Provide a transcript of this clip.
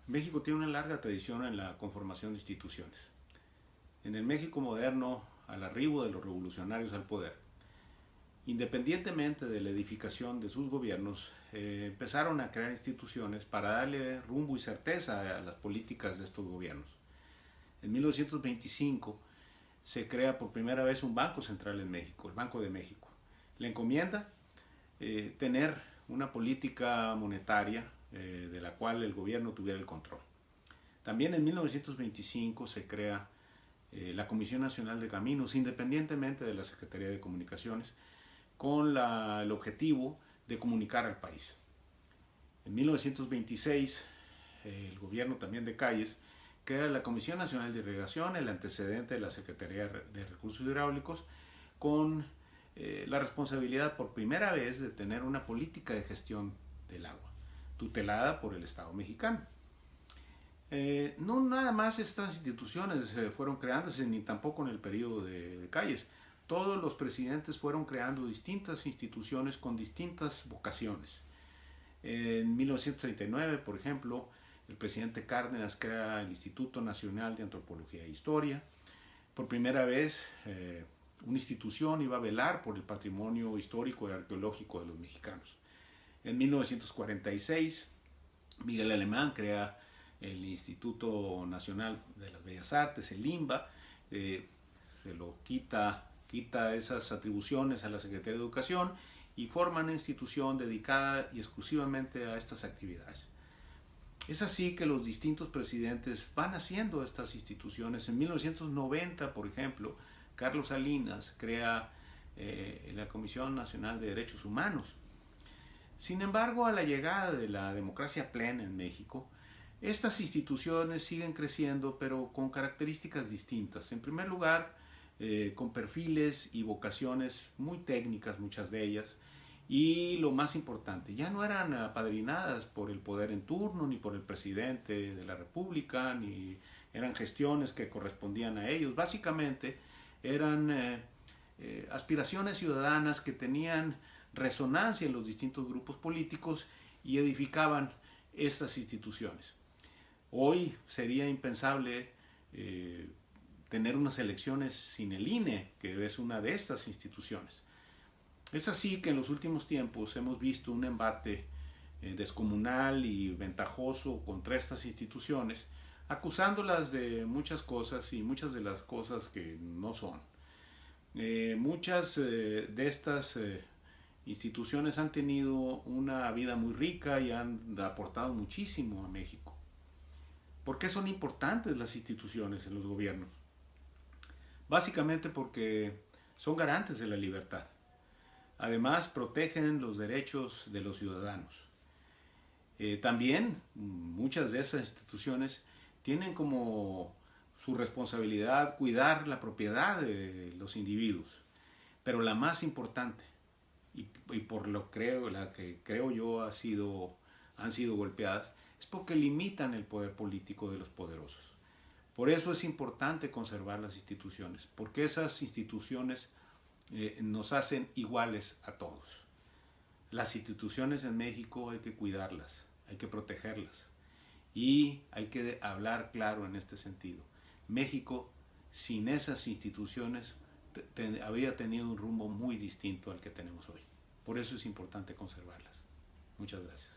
México tiene una larga tradición en la conformación de instituciones. En el México moderno, al arribo de los revolucionarios al poder, independientemente de la edificación de sus gobiernos, empezaron a crear instituciones para darle rumbo y certeza a las políticas de estos gobiernos. En 1925 se crea por primera vez un banco central en México, el Banco de México. Le encomienda tener una política monetaria de la cual el gobierno tuviera el control. También en 1925 se crea la Comisión Nacional de Caminos, independientemente de la Secretaría de Comunicaciones, con el objetivo de comunicar al país. En 1926, el gobierno también de Calles crea la Comisión Nacional de Irrigación, el antecedente de la Secretaría de Recursos Hidráulicos, con la responsabilidad por primera vez de tener una política de gestión del agua, tutelada por el Estado mexicano. No nada más estas instituciones fueron creándose, ni tampoco en el periodo de Calles. Todos los presidentes fueron creando distintas instituciones con distintas vocaciones. En 1939, por ejemplo, el presidente Cárdenas crea el Instituto Nacional de Antropología e Historia. Por primera vez, una institución iba a velar por el patrimonio histórico y arqueológico de los mexicanos. En 1946, Miguel Alemán crea el Instituto Nacional de las Bellas Artes, el INBA, se lo quita esas atribuciones a la Secretaría de Educación y forma una institución dedicada y exclusivamente a estas actividades. Es así que los distintos presidentes van haciendo estas instituciones. En 1990, por ejemplo, Carlos Salinas crea la Comisión Nacional de Derechos Humanos. Sin embargo, a la llegada de la democracia plena en México, estas instituciones siguen creciendo, pero con características distintas. En primer lugar, con perfiles y vocaciones muy técnicas, muchas de ellas, y lo más importante, ya no eran apadrinadas por el poder en turno, ni por el presidente de la República, ni eran gestiones que correspondían a ellos. Básicamente eran aspiraciones ciudadanas que tenían resonancia en los distintos grupos políticos y edificaban estas instituciones. Hoy sería impensable tener unas elecciones sin el INE, que es una de estas instituciones. Es así que en los últimos tiempos hemos visto un embate descomunal y ventajoso contra estas instituciones, acusándolas de muchas cosas y muchas de las cosas que no son. Muchas de estas instituciones han tenido una vida muy rica y han aportado muchísimo a México. ¿Por qué son importantes las instituciones en los gobiernos? Básicamente porque son garantes de la libertad. Además, protegen los derechos de los ciudadanos. También muchas de esas instituciones tienen como su responsabilidad cuidar la propiedad de los individuos. Pero la más importante, y por lo la que creo yo han sido golpeadas, es porque limitan el poder político de los poderosos. Por eso es importante conservar las instituciones, porque esas instituciones nos hacen iguales a todos. Las instituciones en México hay que cuidarlas, hay que protegerlas y hay que hablar claro en este sentido. México, sin esas instituciones, habría tenido un rumbo muy distinto al que tenemos hoy. Por eso es importante conservarlas. Muchas gracias.